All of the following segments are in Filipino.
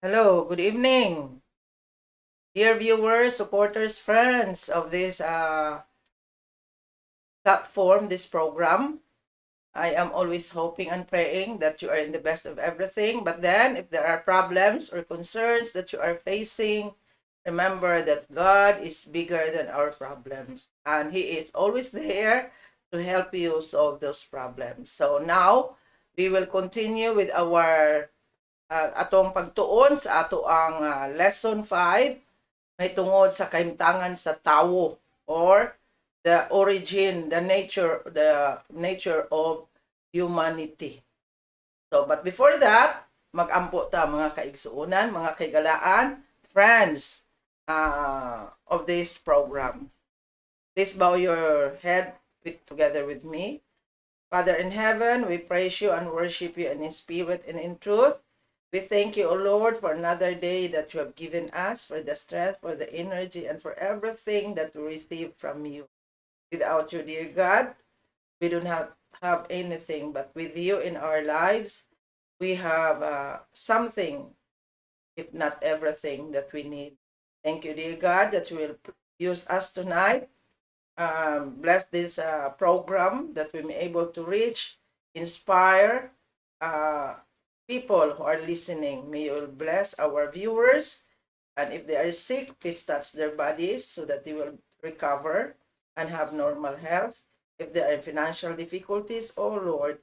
Hello, good evening, dear viewers, supporters, friends of this platform, this program. I am always hoping and praying that you are in the best of everything. But then, if there are problems or concerns that you are facing, remember that God is bigger than our problems, and He is always there to help you solve those problems. So now, we will continue with our atong pagtuon sa ato ang lesson 5 may tungod sa kahimtangan sa tawo or the nature of humanity. So, but before that, magampo ta mga kaigsuunan, mga kaigalaan, friends of this program. Please bow your head together with me. Father in heaven, we praise you and worship you in spirit and in truth. We thank you, O Lord, for another day that you have given us, for the strength, for the energy, and for everything that we receive from you. Without you, dear God, we do not have anything, but with you in our lives, we have something, if not everything, that we need. Thank you, dear God, that you will use us tonight. Bless this program that we may able to reach, inspire people who are listening. May you bless our viewers, and if they are sick, please touch their bodies so that they will recover and have normal health. If there are financial difficulties, oh Lord,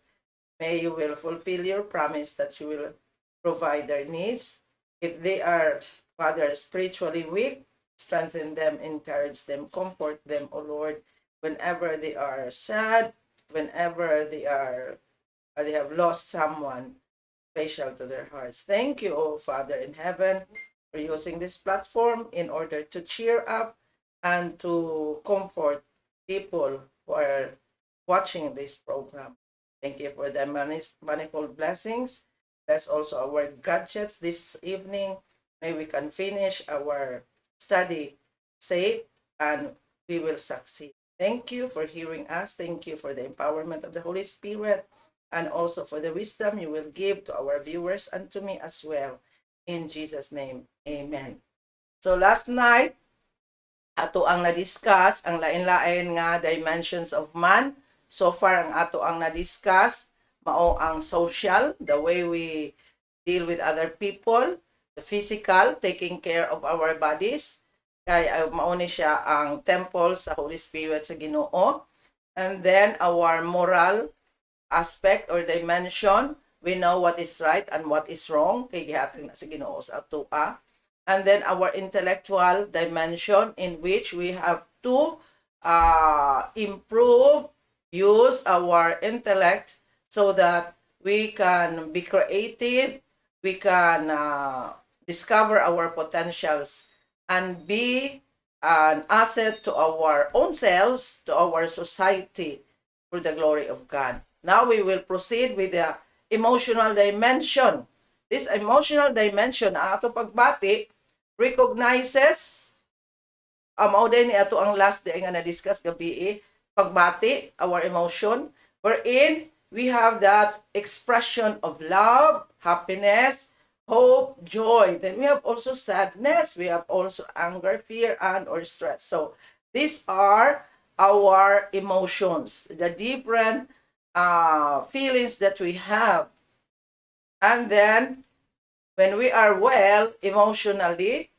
may you will fulfill your promise that you will provide their needs. If they are, Father, spiritually weak, strengthen them, encourage them, comfort them, O Lord, whenever they are sad, whenever they have lost someone special to their hearts. Thank you, O Father in heaven, for using this platform in order to cheer up and to comfort people who are watching this program. Thank you for the manifold blessings. Bless also our gadgets this evening. May we can finish our study safe and we will succeed. Thank you for hearing us. Thank you for the empowerment of the Holy Spirit and also for the wisdom you will give to our viewers and to me as well. In Jesus' name, amen. So last night, ato ang na-discuss ang lain-lain nga dimensions of man. So far, ang ato ang na-discuss, mao ang social, the way we deal with other people, the physical, taking care of our bodies, kay mao ni siya ang temple sa Holy Spirit sa Ginoo. And then our moral aspect or dimension, we know what is right and what is wrong, kay gihatag na sa Ginoo sa atoa. And then our intellectual dimension, in which we have to improve, use our intellect so that we can be creative, we can discover our potentials and be an asset to our own selves, to our society, for the glory of God. Now we will proceed with the emotional dimension. This emotional dimension, ang ato pagbati, recognizes, mao din ni ato ang last day nga na-discuss gabi, pagbati, our emotion, wherein we have that expression of love, happiness, hope, joy. Then we have also sadness, we have also anger, fear, and or stress. So these are our emotions, the different feelings that we have. And then when we are well emotionally,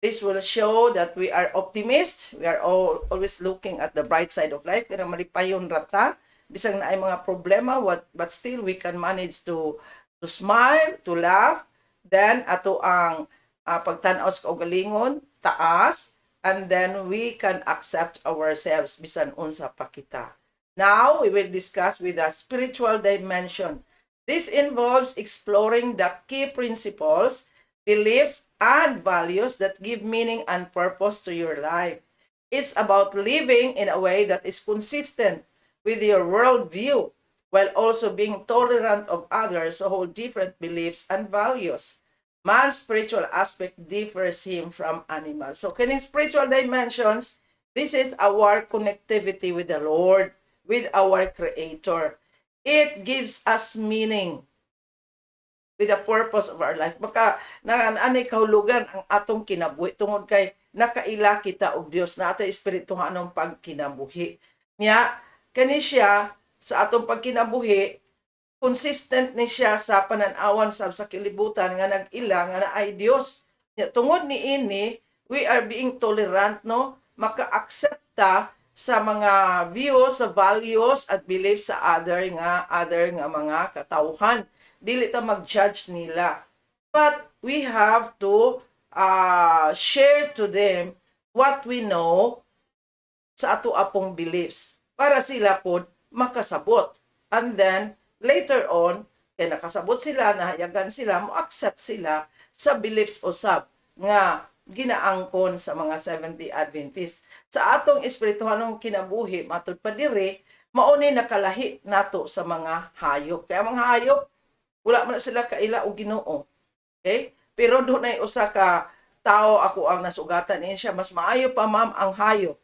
this will show that we are optimist. We are always looking at the bright side of life. Kaya malipayon rata, bisang na ay mga problema, but still we can manage to smile, to laugh. Then ato ang pagtanaw sa kaugalingon, taas, and then we can accept ourselves bisan unsa pa kita. Now we will discuss with the spiritual dimension. This involves exploring the key principles, beliefs, and values that give meaning and purpose to your life. It's about living in a way that is consistent with your worldview, while also being tolerant of others who hold different beliefs and values. Man's spiritual aspect differs him from animals. So, in spiritual dimensions, this is our connectivity with the Lord, with our Creator. It gives us meaning. with the purpose of our life. Baka anay kahulugan ang atong kinabuhi tungod kay nakaila kita og Dios na atay espirituhanong pagkinabuhi. Nya kani siya sa atong pagkinabuhi, consistent ni siya sa pananawan sa kilibutan nga nag-ila nga na ay Dios. Nya tungod ni ini, we are being tolerant, no? Maka-aksepta sa mga views, sa values at beliefs sa other nga mga katawhan. Dili ta mag-judge nila. But we have to share to them what we know sa ato apong beliefs para sila po makasabot. And then, later on, kaya nakasabot sila, nahayagan sila, mo-accept sila sa beliefs usab nga ginaangkon sa mga Seventh-day Adventist. Sa atong espirituhanong kinabuhi, matod pa diri, mauni nakalahi nato sa mga hayop. Kaya mga hayop, wala man sila kaila o Ginoo. Okay? Pero doon ay usa ka tao ako ang nasugatan niya siya. Mas maayo pa ma'am ang hayop.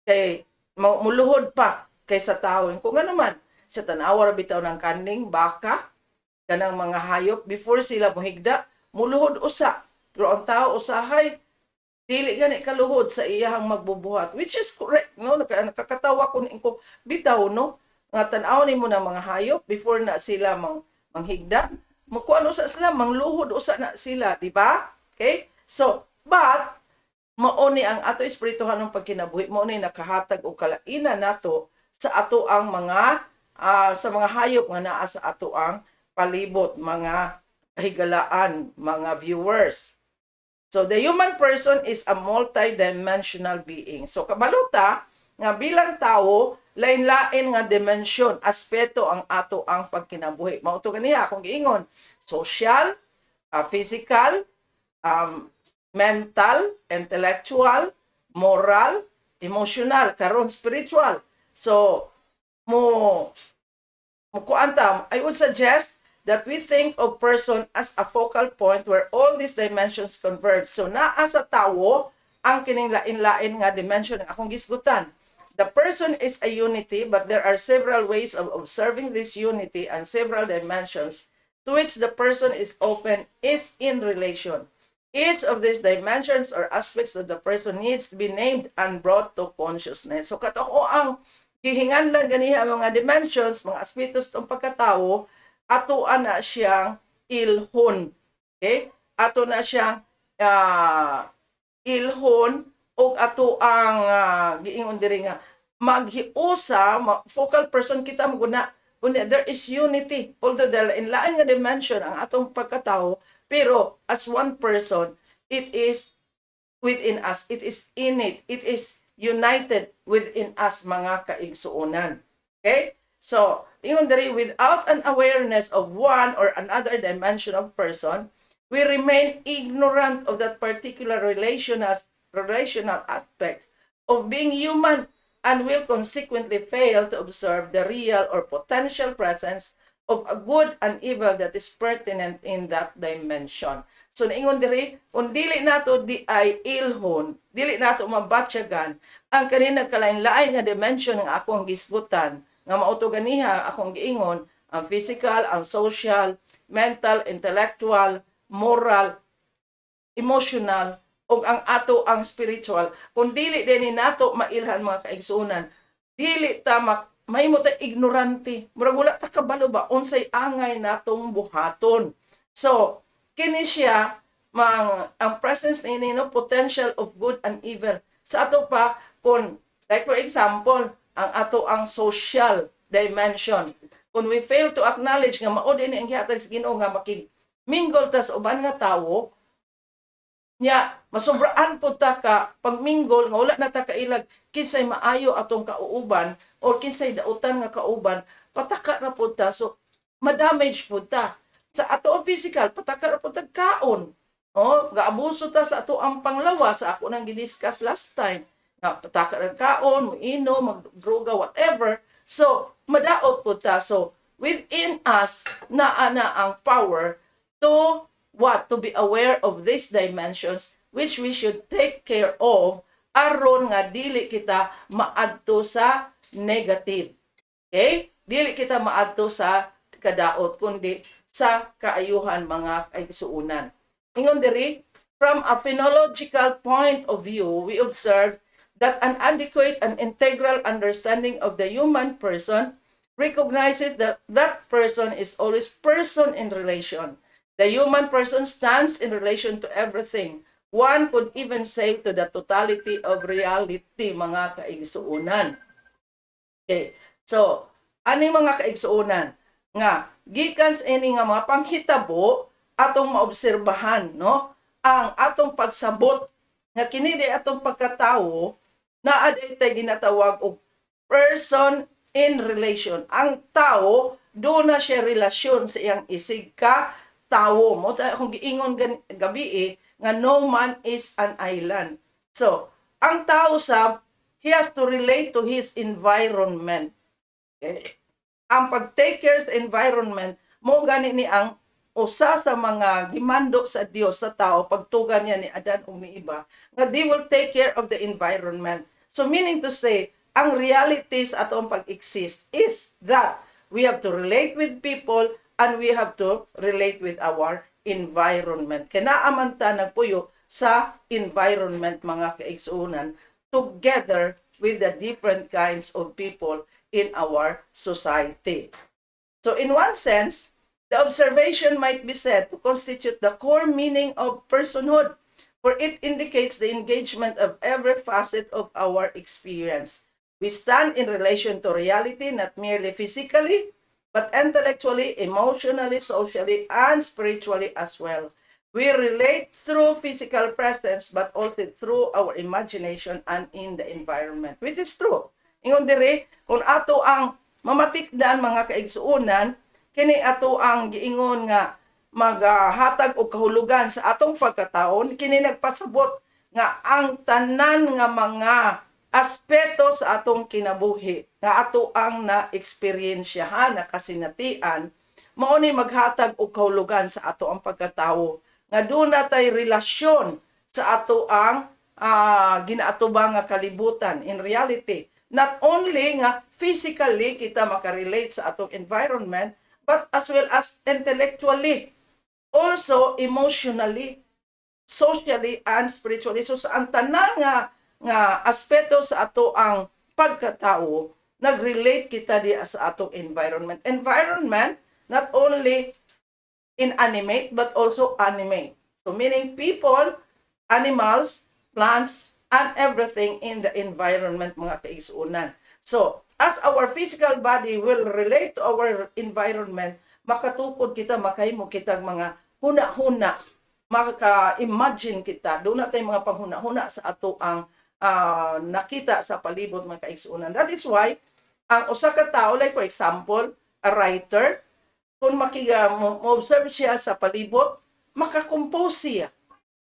Kay muluhod pa kaysa tao. Kung ano man, siya tanawar bitaw ng kaning, baka, kanang mga hayop, before sila mohigda, muluhod usa. Pero ang tao usahay, dili gani kaluhod sa iyahang magbubuhat. Which is correct, no? Nakakatawa ko bitaw, no? Nga tanaw ni mo ng mga hayop, before na sila manghigda, magkuano sa sila, mangluhod usa na sila, di ba? Okay? So, but, mauni ang ato espirituhan ng pagkinabuhi, mauni nakahatag o kalainan nato sa ato ang mga sa mga hayop nga naa sa ato ang palibot, mga higalaan, mga viewers. So, the human person is a multi-dimensional being. So, kabaluta, nga bilang tao, lain-lain nga dimensyon, aspeto ang ato ang pagkinabuhi. Mauto ganiya, kung giingon, social, physical, mental, intellectual, moral, emotional, karon spiritual. So, I would suggest that we think of person as a focal point where all these dimensions converge. So, naa sa tao ang kining lain-lain nga dimension ng akong gisgutan. The person is a unity, but there are several ways of observing this unity and several dimensions to which the person is open is in relation. Each of these dimensions or aspects of the person needs to be named and brought to consciousness. So, katao ang gihinganlan ganiha mga dimensions, mga aspetos ng pagkatao, ato na siyang ilhon. Okay? Ato na siyang ilhon o ato ang giingon diri nga maghiusa, focal person kita maguna. There is unity. Although in lain nga dimension ang atong pagkatao, pero as one person, it is within us. It is innate. It is united within us, mga kaigsuonan. Okay? So, yun diri, without an awareness of one or another dimension of person, we remain ignorant of that particular relational aspect of being human and will consequently fail to observe the real or potential presence of a good and evil that is pertinent in that dimension. So, naingon diri, kung dili nato di ay ilhon, dili nato mabatyagan, ang kanina kalain-lain nga dimension ng akong gisgutan, nga mauto ganiha akong giingon, ang physical, ang social, mental, intellectual, moral, emotional, o ang ato ang spiritual. Kung dili din nato mailhan mga kaigsunan, dili ta mahimo ta ignorante. Murag wala ta kabalo ba unsay angay natong buhaton. So, kini siya ang presence ni no potential of good and evil. Sa ato pa kung like for example, ang ato ang social dimension. Kung we fail to acknowledge nga mao din ang gihatag sa Ginoo nga makig-mingle ta sa uban nga tawo, nya masobraan po ta ka pagminggol nga wala na ta kailag kinsay maayo atong kauuban or kinsay dautan nga kauban, pataka na po ta. So, ma-damage po ta. Sa ato ang physical, pataka na po ta kaon. Gaabuso ta sa ato ang panglawa sa ako nang gidiscuss last time. Pataka ng kaon, muino, magdroga, whatever. So, madaot po ta. So, within us, naa ang power to what? To be aware of these dimensions which we should take care of aron nga dili kita maadto sa negative. Okay? Dili kita maadto sa kadaot, kundi sa kaayuhan mga kaigsuunan. Ingon diri, from a phenological point of view, we observe that an adequate and integral understanding of the human person recognizes that that person is always person in relation. The human person stands in relation to everything. One could even say to the totality of reality, mga kaigsuunan. Okay. So, ani mga kaigsuunan nga gikan sa ini nga mga panghitabo atong maobserbahan, no? Ang atong pagsabot nga kini di atong pagkatawo naa tay ginatawag og person in relation. Ang tao do na siya relasyon sa iyang isig ka tawo mo ta kung giingon gabi nga no man is an island. So, ang tao sab he has to relate to his environment. Okay? Ang pag-take care sa environment mo gani ni ang usa sa mga gimando sa Dios sa tao pagtugan niya ni Adan ug ni Eva nga they will take care of the environment. So meaning to say, ang realities atong pag-exist is that we have to relate with people and we have to relate with our environment. Kinaaman ta nagpuyo sa environment mga kaigsuunan together with the different kinds of people in our society. So in one sense, the observation might be said to constitute the core meaning of personhood, for it indicates the engagement of every facet of our experience. We stand in relation to reality not merely physically, but intellectually, emotionally, socially, and spiritually as well. We relate through physical presence, but also through our imagination and in the environment, which is true. Ingon diri, kung ato ang mamatikdan mga kaigsuunan, kini ato ang giingon nga maghatag og kahulugan sa atong pagkataon, kini nagpasabot nga ang tanan nga mga aspeto sa atong kinabuhi nga ato ang na-eksperyensyahan, nakasinatian, mao ni maghatag og kahulugan sa ato ang pagkatawo nga duna tay relasyon sa ato ang ginaatubang nga kalibutan. In reality, not only nga physically kita makarelate sa atong environment, but as well as intellectually, also emotionally, socially, and spiritually. So sa ang tanan nga aspeto sa ato ang pagkatao, nag-relate kita di sa atong environment. Environment, not only inanimate, but also animate. So meaning people, animals, plants, and everything in the environment, mga kaigsuunan. So, as our physical body will relate to our environment, makatukod kita, makahimo kita mga huna-huna, maka-imagine kita, doon natin mga panghuna-huna sa ato ang nakita sa palibot, mga kaigsuunan. That is why, ang usa ka tao, like for example, a writer, kung ma-observe siya sa palibot, makakompose siya.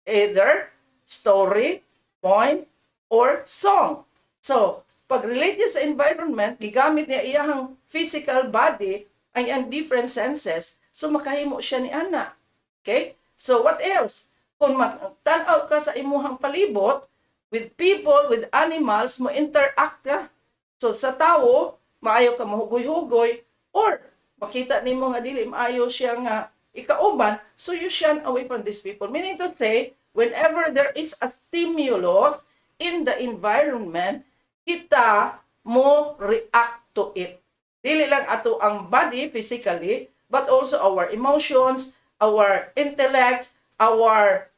Either story, poem, or song. So, pag-relate niya sa environment, gigamit niya iyang physical body, ang different senses, so makahimo siya ni ana. Okay? So, what else? Kung tanaw ka sa imuhang palibot, with people, with animals, mo interact ka. So, sa tao, maayo ka mahugoy-hugoy, or makita nimo nga dili maayo siya nga ikauban, so you shun away from these people. Meaning to say, whenever there is a stimulus in the environment, kita mo react to it. Dili lang ato ang body physically, but also our emotions, our intellect, our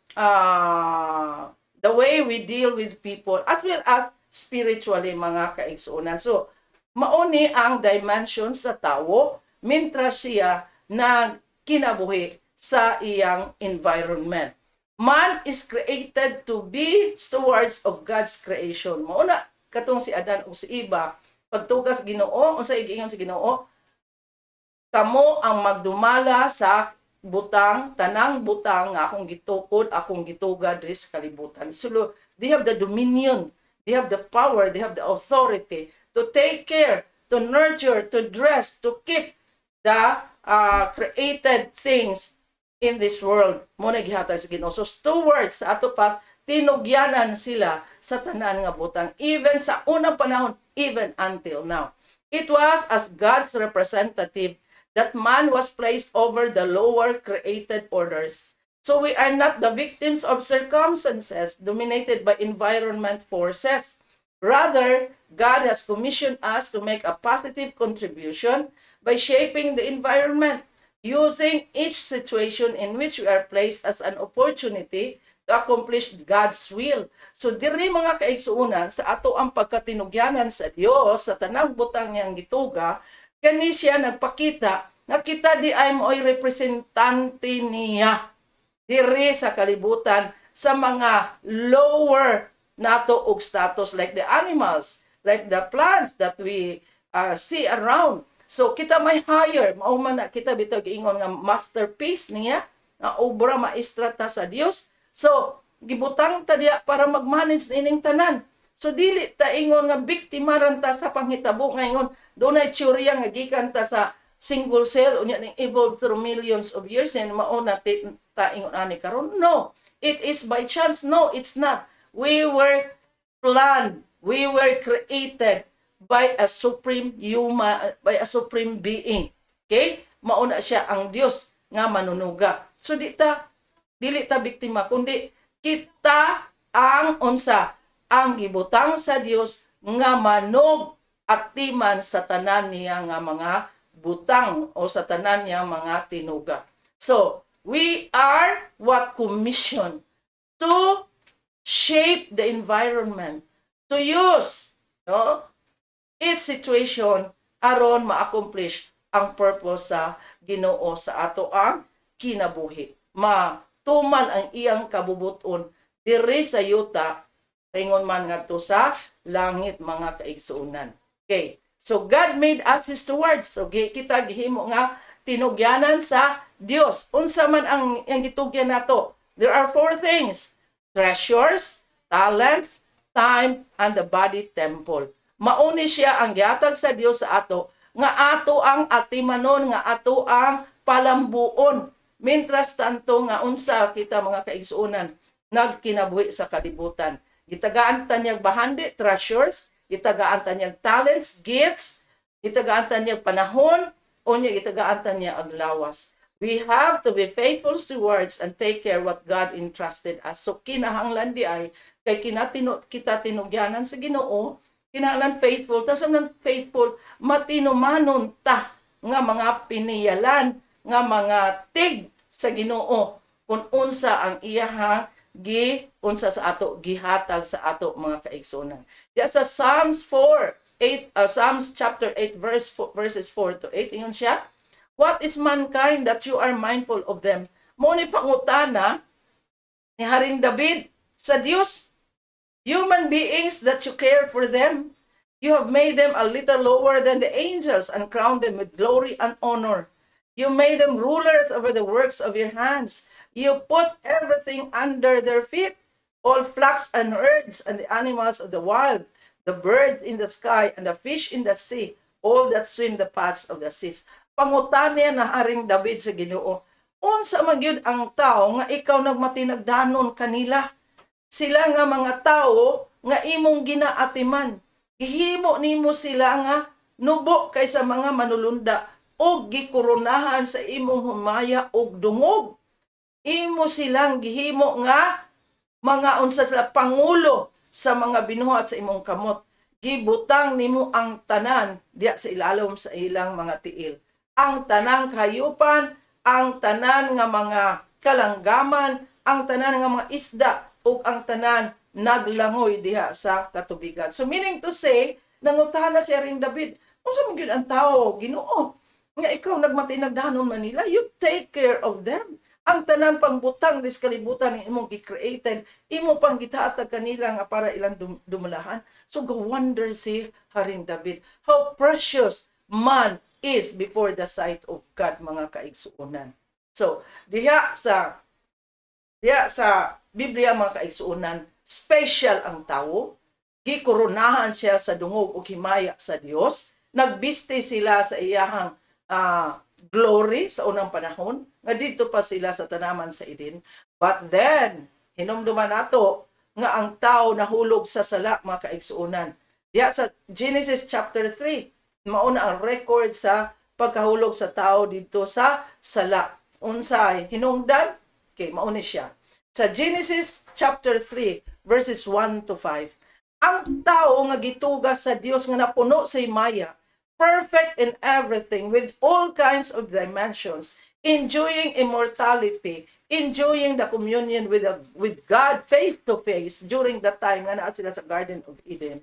the way we deal with people, as well as spiritually, mga kaigsuunan. So, mauni ang dimension sa tao, mintras siya na kinabuhi sa iyang environment. Man is created to be stewards of God's creation. Mauna, katong si Adan o si Eva, pagtugas Ginoo, o sa igingon si Ginoo, kamo ang magdumala sa butang, tanang butang nga akong gitukod, akong gitugad diri sa kalibutan. So, they have the dominion, they have the power, they have the authority to take care, to nurture, to dress, to keep the created things in this world. Muna gihatag sa Ginoo. So, stewards sa ato pa, tinugyanan sila sa tanan nga butang, even sa unang panahon, even until now. It was as God's representative that man was placed over the lower created orders. So we are not the victims of circumstances dominated by environment forces. Rather, God has commissioned us to make a positive contribution by shaping the environment, using each situation in which we are placed as an opportunity to accomplish God's will. So diri mga kaigsuunan sa ato ang pagkatinugyanan sa Dios sa tanang butang niyang gituga, kani siya nagpakita nga kita di ay mo'y representante niya diri sa kalibutan sa mga lower nato og status like the animals, like the plants that we see around. So kita may higher, mao man na kita bitaw giingon nga masterpiece niya, nga obra maestra ta sa Dios. So gibutang ta diya para mag-manage ining tanan. So dili ta ingon nga biktima ran ta sa panghitabo nga ingon dunay teorya nga gikan ta sa single cell unya ning evolved through millions of years and mao na ta ingon ani karon. No, it is by chance. No, it's not. We were planned, we were created by a supreme human, by a supreme being. Okay? Mauna siya ang Dios nga manunuga. So dili ta biktima kundi kita ang unsa ang gibutang sa Dios nga manog aktiman sa tanan niya nga mga butang o sa tanan niya mga tinuga. So, we are what commission to shape the environment, to use each situation aron ma-accomplish ang purpose sa Ginoo sa ato ang kinabuhi. Matuman ang iyang kabubuton diri sa yuta paingon man ngadto sa langit mga kaigsuunan. Okay. So God made us His stewards. So kita gihimo nga tinugyanan sa Dios. Unsa man ang gitugyan nato? There are 4 things: treasures, talents, time, and the body temple. Mauni siya ang gihatag sa Dios sa ato nga ato ang atimanon, nga ato ang palambuon. Mintras tanto nga unsa kita mga kaigsuunan nagkinabuhi sa kalibutan. Gitagaan ta niyag bahandi, treasures, gitagaan ta niyag talents, gifts, gitagaan ta niyag panahon, unya gitagaan ta niyag aglawas. We have to be faithful stewards and take care what God entrusted us. So kinahanglan di ay kay kita tinugyanan sa Ginoo, kinahanglan faithful, ta samang faithful matinumanon ta nga mga piniyalan, nga mga tig sa Ginoo kung unsa ang iyahang unsa sa ato gihatag sa ato mga kaigsunan. Diya sa Psalms chapter 8 verses 4 to 8 ingon siya, what is mankind that you are mindful of them? Mo ni pangutana ni Haring David sa Dios, human beings that you care for them. You have made them a little lower than the angels and crowned them with glory and honor. You made them rulers over the works of your hands. You put everything under their feet, all flocks and herds and the animals of the wild, the birds in the sky and the fish in the sea, all that swim the paths of the seas. Pangutan niya na Haring David sa Ginoo, unsa man gyud ang tao nga ikaw nagmatinagdanon kanila? Sila nga mga tao nga imong ginaatiman. Gihimo nimo sila nga nubo kaysa mga manulunda o gikuronahan sa imong humaya og dungog. Imo silang gihimo nga mga unsa sila pangulo sa mga binuhat sa imong kamot. Gibutang nimo ang tanan diya sa ilalom sa ilang mga tiil. Ang tanang kahayupan, ang tanan nga mga kalanggaman, ang tanan nga mga isda ug ang tanan naglangoy diha sa katubigan. So meaning to say, nangutana si Haring David, unsa man gyud ang tao, Ginoo? Nga ikaw nagmatinagdanon Manila, you take care of them. Ang tanan pangbutang dis kalibutan ni imong gi-created, imo pang gitahatag kanila nga para ilang dumalahan. So go wonder si Haring David how precious man is before the sight of God, mga kaigsuunan. So diha sa Biblia, mga kaigsuunan, special ang tao, gikoronahan siya sa dungog ug himaya sa Dios, nagbiste sila sa iyahang glory sa unang panahon, nga dito pa sila sa tanaman sa Eden. But then, hinumduman nato nga ang tao nahulog sa sala, mga kaigsuunan. Diya sa Genesis chapter 3, mauna ang record sa pagkahulog sa tao dito sa sala. Unsay hinungdan kay mao ni siya. Sa Genesis chapter 3 verses 1 to 5, ang tao nga gitugas sa Dios nga napuno sa himaya, perfect in everything with all kinds of dimensions, enjoying immortality, enjoying the communion with God face to face during the time nga naa sila sa Garden of Eden.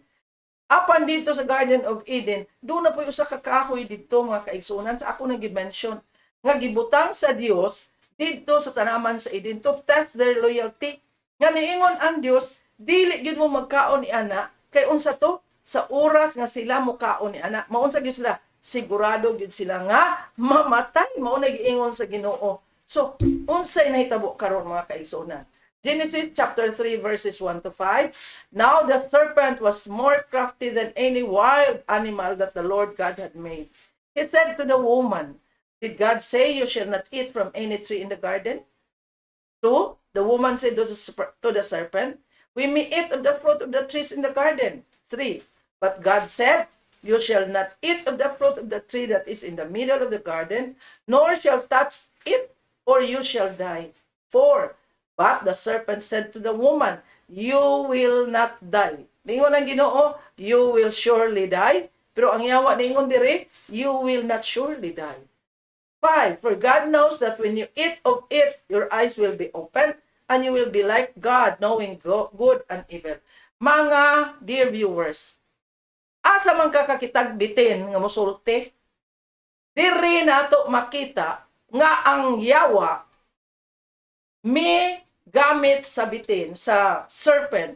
Apan dito sa Garden of Eden, doon na po yung usa ka kahoy dito mga kaigsunan sa ako nag-mention nga gibutang sa Dios dito sa tanaman sa Eden to test their loyalty. Nga niingon ang Dios, dili gyud mo magkaon ni ana kay unsa to sa oras nga sila mukaon ni ana maunsa gyud sila sigurado gyud sila nga mamatay mao na giingon sa Ginoo. So unsay nahitabo karon mga kaigsunan? Genesis chapter 3 verses 1 to 5. Now the serpent was more crafty than any wild animal that the Lord God had made. He said to the woman, did God say you shall not eat from any tree in the garden? 2. The woman said to the serpent, we may eat of the fruit of the trees in the garden. 3. But God said, you shall not eat of the fruit of the tree that is in the middle of the garden, nor shall touch it, or you shall die. 4. But the serpent said to the woman, you will not die. Ningon ang Ginoo, you will surely die. Pero ang yawa ningon diri, you will not surely die. 5. For God knows that when you eat of it, your eyes will be opened, and you will be like God, knowing good and evil. Mga dear viewers, asa man kakakitag bitin nga musulti, diri nato makita nga ang yawa may gamit sa bitin, sa serpent,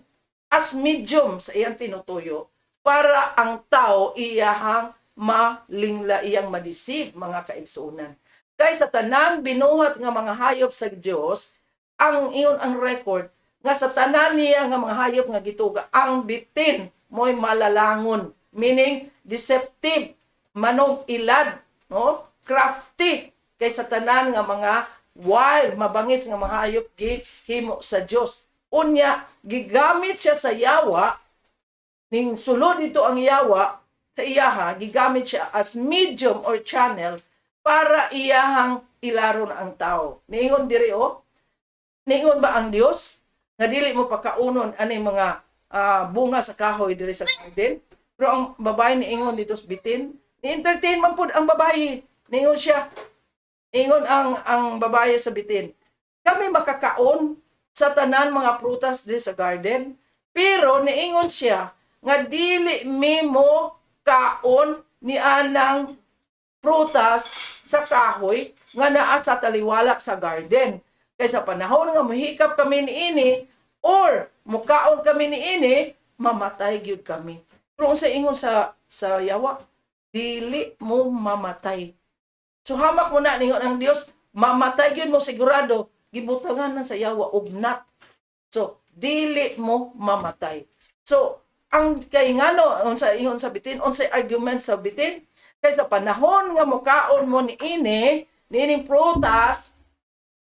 as medium sa iyang tinutuyo para ang tao iyahang malingla, iyang madeceive mga kaigsunan. Kay sa tanang binuhat nga mga hayop sa Dios, ang iyon ang record nga sa tanan niya nga mga hayop nga gituga ang bitin mo'y malalangon, meaning deceptive, manog ilad, no? Crafty kay sa tanan nga mga wild, mabangis nga mga hayop gihimo sa Dios. Unya gigamit siya sa yawa, ning sulod dito ang yawa sa iyaha, gigamit siya as medium or channel para iyahang ilaron ang tao. Niingon diri niingon ba ang Dios nga dili mo pakaunon ani mga bunga sa kahoy diri sa garden? Pero ang babae niingon dito sa bitin, ni-entertain man pud ang babae. Niingon siya, ingon ang babae sa bitin, kami makakaon sa tanan mga prutas diri sa garden, pero niingon siya nga dili mo kaon ni anang prutas sa kahoy nga naa sa taliwala sa garden. Kaysa panahon nga mohikap kami niini or mukaon kami niini, mamatay gyud kami. Pero unsa ingon sa yawa, dili mo mamatay. So hamak mo na ningon ang Dios, mamatay gyud mo sigurado, gibutangan na sa yawa og not. So dili mo mamatay. So ang kay ngano unsa ingon sa bitin, unsay argument sa bitin? Kaysa panahon nga mukaon mo niini, niining prutas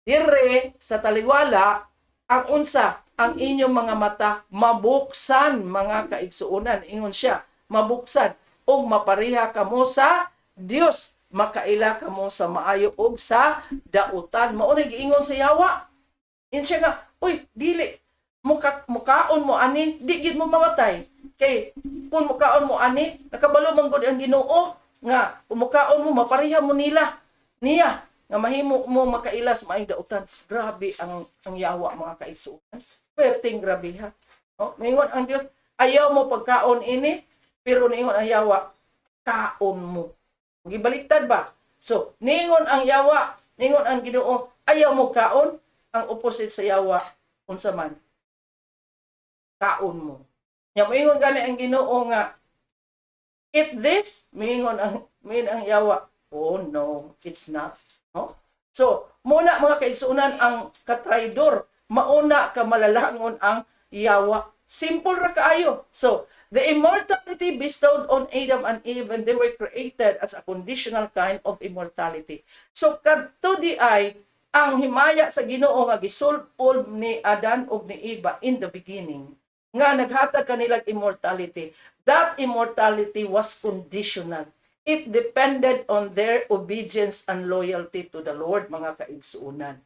dire sa taliwala, ang unsa ang inyong mga mata mabuksan mga kaigsuonan, ingon siya, mabuksan og mapariha kamo sa Dios, makaila kamo sa maayo og sa dautan. Mao na giingon sa yawa. Siya nga, uy, dili mukaon mo ani, di gid mo mamatay. Kay kung mukaon mo ani, nakabalo man gud ang Ginoo nga mukaon mo mapariha mo niya nga mahimo mo makailas maayong dautan. Grabe ang yawa mga kaigsuonan. Perting grabe ha. No? Mingon ang Dios, ayaw mo pagkaon ini, pero niingon ang yawa, kaon mo. Gibaliktad ba? So, niingon ang yawa, niingon ang Ginoo, ayaw mo kaon, ang opposite sa yawa, unsa man? Kaon mo. Nya moingon gani ang Ginoo nga, eat this, mingon ang yawa, oh no, it's not. No? So, muna mga kaigsuonan ang katraidor, mauna ka malalangon ang yawa. Simple ra kaayo. So, the immortality bestowed on Adam and Eve when they were created as a conditional kind of immortality. So, kadto di ay ang himaya sa Ginoo nga gisulod ni Adan ug ni Eva in the beginning, nga naghatag kanilang immortality. That immortality was conditional. It depended on their obedience and loyalty to the Lord, mga kaigsuunan.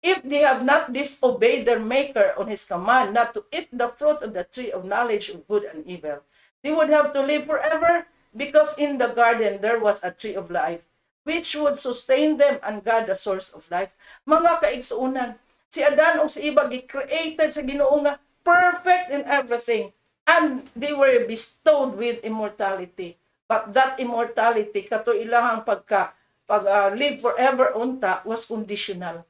If they have not disobeyed their Maker on His command not to eat the fruit of the tree of knowledge of good and evil, they would have to live forever, because in the garden there was a tree of life, which would sustain them, and God the source of life. Mga kaigsuunan, si Adan o si Eva created sa Ginoo nga perfect in everything, and they were bestowed with immortality. But that immortality, kato ilahang live forever unta, was conditional.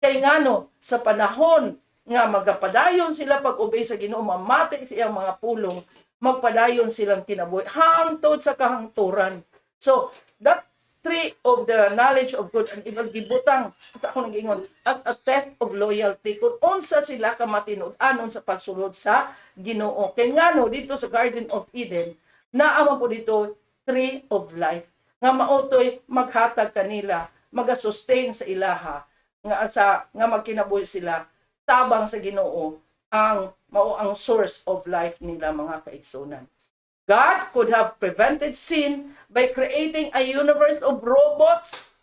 Kay ngano sa panahon nga magapadayon sila pag-obey sa Ginoo, mamati siyang mga pulong, magpadayon silang kinabuhi hangtod sa kahangturan. So that tree of the knowledge of good and evil gibutang sa akong nag-ingon as a test of loyalty kung unsa sila ka matinud-anon sa pagsulod sa Ginoo. Kay ngano dito sa Garden of Eden naamo po dito tree of life nga mautoy maghatag kanila, maga-sustain sa ilaha nga magkinabuhi sila tabang sa Ginoo ang mao ang source of life nila, mga kaigsunan. God could have prevented sin by creating a universe of robots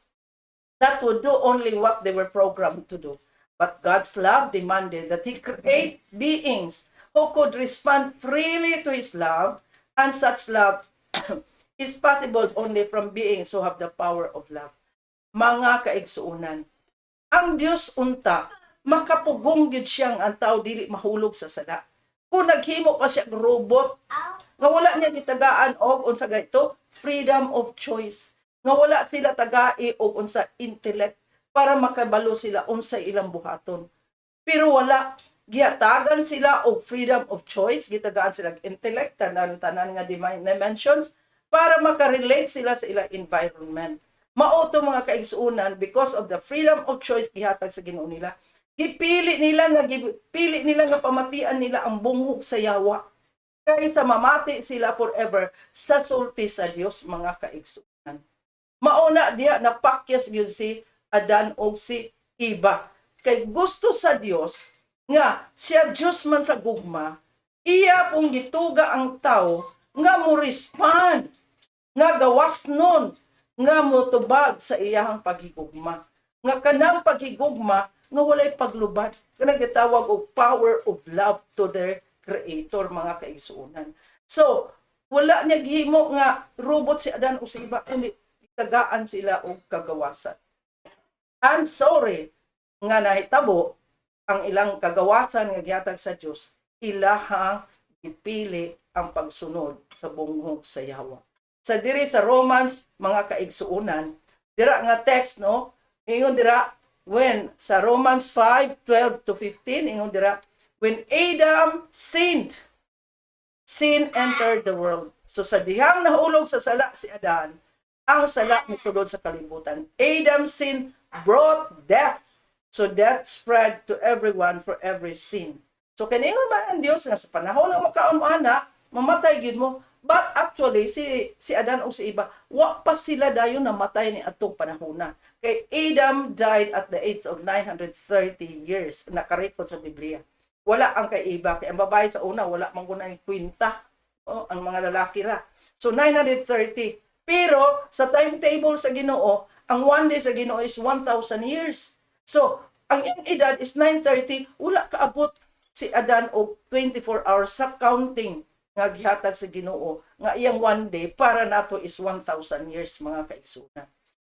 that would do only what they were programmed to do. But God's love demanded that He create beings who could respond freely to His love, and such love is possible only from beings who have the power of love. Mga kaigsuunan, ang Dios unta makapugong gyud siyang ang tao dili mahulog sa sala. Kung naghimo pa siya robot nga wala niya gitagaan og unsa gayto freedom of choice, nga wala sila tagai og unsa intellect para makabalo sila unsa ilang buhaton. Pero wala gihatagan sila og freedom of choice, gitagaan sila intellect tanan nga dimensions para makarelate sila sa ilang environment. Mauto mga kaigsuunan, because of the freedom of choice gihatag sa Ginoo nila, gipili nila nga pamatian nila ang bunghog sa yawa kaysa mamati sila forever sa sulti sa Dios, mga kaigsuunan. Mauna diha napakyas gyud si Adan og si Eva, kay gusto sa Dios nga siya Dios man sa gugma, iya pong gituga ang tao nga mo respond, nga gawas nun, nga motubag sa iyahang paghigugma. Nga kanang paghigugma nga walay paglubad. Kanang gitawag og power of love to their creator, mga kaigsuunan. So, wala niya gihimo nga robot si Adan o si Eva, kundi tagaan sila og kagawasan. And sorry nga nahitabo ang ilang kagawasan nga gihatag sa Dios, ilahang gipili ang pagsunod sa bunghog sa yawa. Sa diri sa Romans, mga kaigsuunan, dira nga text, no? Ingon dira, when sa Romans 5:12 to 15, ingon dira, when Adam sinned, sin entered the world. So sa dihang nahulog sa sala si Adan, ang sala misulod sa kalibutan. Adam's sin brought death. So death spread to everyone for every sin. So kiningon man ang Dios nga sa panahon nga makaon mo ana, mamatay gyud mo. But actually, si Adan o si Eva, wa pa sila dayon namatay ni atong panahona. Kay Adam died at the age of 930 years, nakarekod sa Biblia. Wala ang kay Eva, kay ang babae sa una, wala man gunang kwinta. Ang mga lalaki ra. So 930. Pero sa timetable sa Ginoo, ang one day sa Ginoo is 1,000 years. So, ang iyang edad is 930, wala kaabot si Adan og 24 hours sa counting nga gihatag sa Ginoo nga iyang one day para nato is 1,000 years, mga kaigsunan.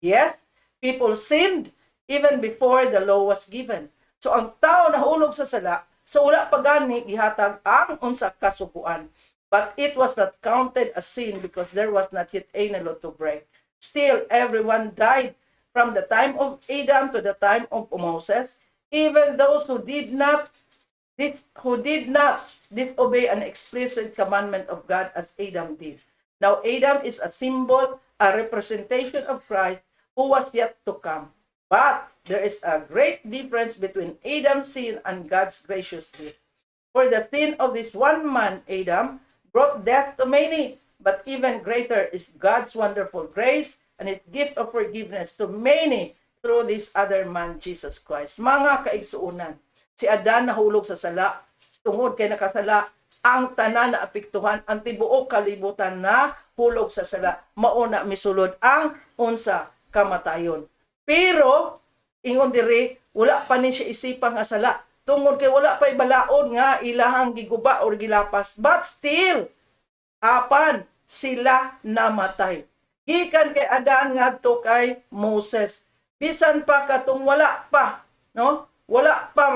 Yes, people sinned even before the law was given. So ang tao nahulog sa sala, so wala pa gani gihatag ang unsa kasukuan. But it was not counted as sin because there was not yet any law to break. Still, everyone died from the time of Adam to the time of Moses, even those who did not disobey an explicit commandment of God as Adam did. Now Adam is a symbol, a representation of Christ who was yet to come. But there is a great difference between Adam's sin and God's gracious gift. For the sin of this one man, Adam, brought death to many, but even greater is God's wonderful grace and His gift of forgiveness to many through this other man, Jesus Christ. Mga kaigsuunan, si Adan nahulog sa sala, tungod kay nakasala, ang tanan na apektuhan, ang tibuok kalibutan na hulog sa sala, mauna misulod ang unsa kamatayon. Pero ingon diri wala pa ni siya isipang nga sala, tungod kay wala pa ibalaod nga ilahang giguba or gilapas, but still apan sila namatay. Gikan kay Adan ngadto kay Moses. Bisan pa katong wala pa, no? Wala pa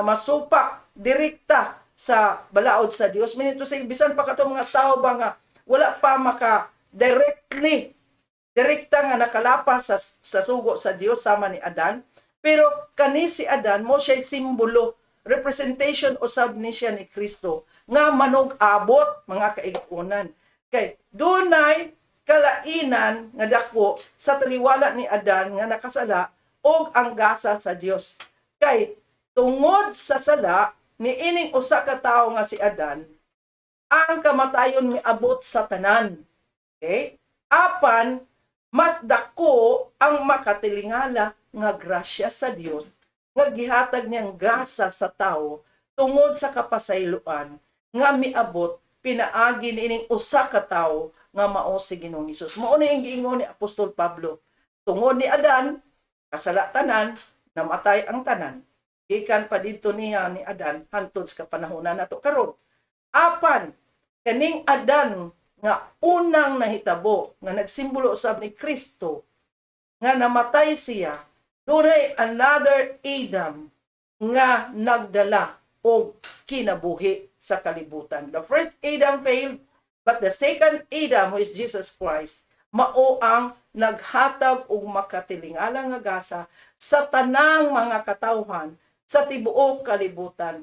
masupak direkta sa balaod sa Dios. Minito say bisan pa katong mga tao ba nga wala pa maka direkta nga nakalapas sa sugo sa Dios sama ni Adan. Pero kani si Adan mo siya simbolo, representation usab ni siya ni Kristo nga manog-abot mga kaigunan. Kay dunay kalainan nga dako sa taliwala ni Adan nga nakasala og ang gasa sa Dios. Kay tungod sa sala ni ining usa ka tawo nga si Adan, ang kamatayon miabot sa tanan. Okay? Apan mas dako ang makatilingala nga grasya sa Dios nga gihatag niyang gasa sa tawo tungod sa kapasayloan nga miabot pinaagi niining usa ka tawo nga mao si Ginoong Hesus. Mao ni ang giingon ni Apostol Pablo, tungod ni Adan kasala tanan, namatay ang tanan. Gikan pa didto niya ni Adan hantod sa kapanahonan nato karon. Apan kaning Adan nga unang nahitabo nga nagsimbolo usab ni Kristo nga namatay siya, dunay another Adam nga nagdala og kinabuhi sa kalibutan. The first Adam failed, but the second Adam, who is Jesus Christ, mao ang naghatag og makatilingala nga gasa sa tanang mga katawhan sa tibuok kalibutan.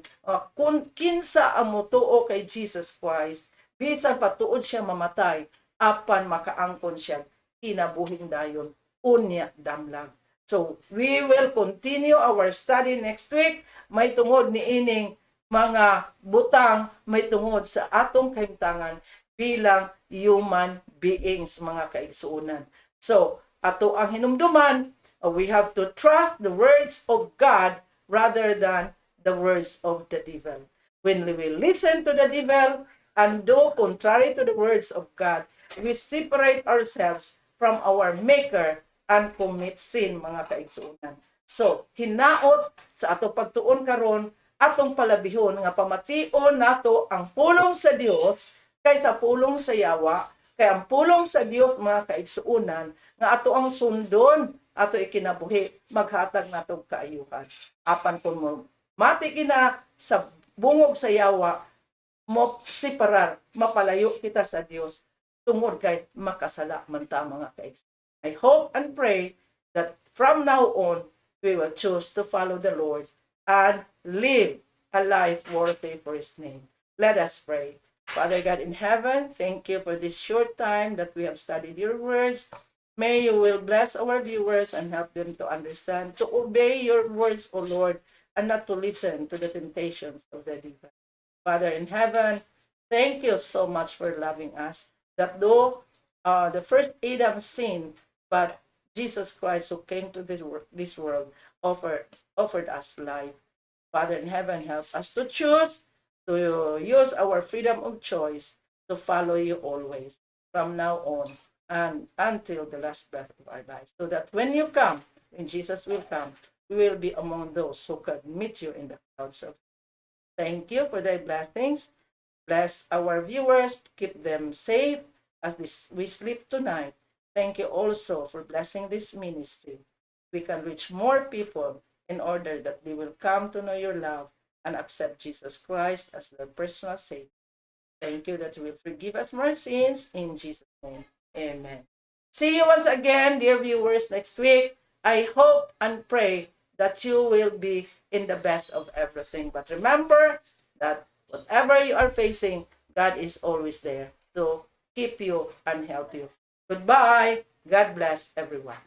Kung kinsa ang motuo kay Jesus Christ, bisan patuod siya mamatay, apan makaangkon siya kinabuhing dayon unya damlag. So, we will continue our study next week. May tungod ni ining mga butang, may tungod sa atong kahimtangan bilang human beings, mga kaigsuunan. So, ato ang hinumduman, we have to trust the words of God rather than the words of the devil. When we listen to the devil and do contrary to the words of God, we separate ourselves from our Maker and commit sin, mga kaigsuunan. So, hinaot sa ato pagtuon karon, atong palabihon nga pamation nato ang pulong sa Dios kaysa pulong sa yawa, kay ang pulong sa Dios, mga kaigsuunan, nga ato ang sundon, ato ikinabuhi, maghatag natong kaayuhan. Apan kung mo mati kina sa bungog sa yawa, mo separar, mapalayo kita sa Dios, tungod kay makasala man ta, mga kaigsuunan. I hope and pray that from now on, we will choose to follow the Lord and live a life worthy for His name. Let us pray. Father God in heaven, thank you for this short time that we have studied your words. May you will bless our viewers and help them to understand, to obey your words, O Lord, and not to listen to the temptations of the devil. Father in heaven, thank you so much for loving us, that though the first Adam sinned, but Jesus Christ, who came to this world, offered us life. Father in heaven, help us to choose to use our freedom of choice to follow you always from now on and until the last breath of our lives, so that when you come, when Jesus will come, we will be among those who can meet you in the clouds of. Thank you for thy blessings. Bless our viewers, keep them safe as we sleep tonight. Thank you also for blessing this ministry. We can reach more people in order that they will come to know your love and accept Jesus Christ as their personal Savior. Thank you that you will forgive us our sins. In Jesus' name, amen. See you once again, dear viewers, next week. I hope and pray that you will be in the best of everything. But remember that whatever you are facing, God is always there to keep you and help you. Goodbye. God bless everyone.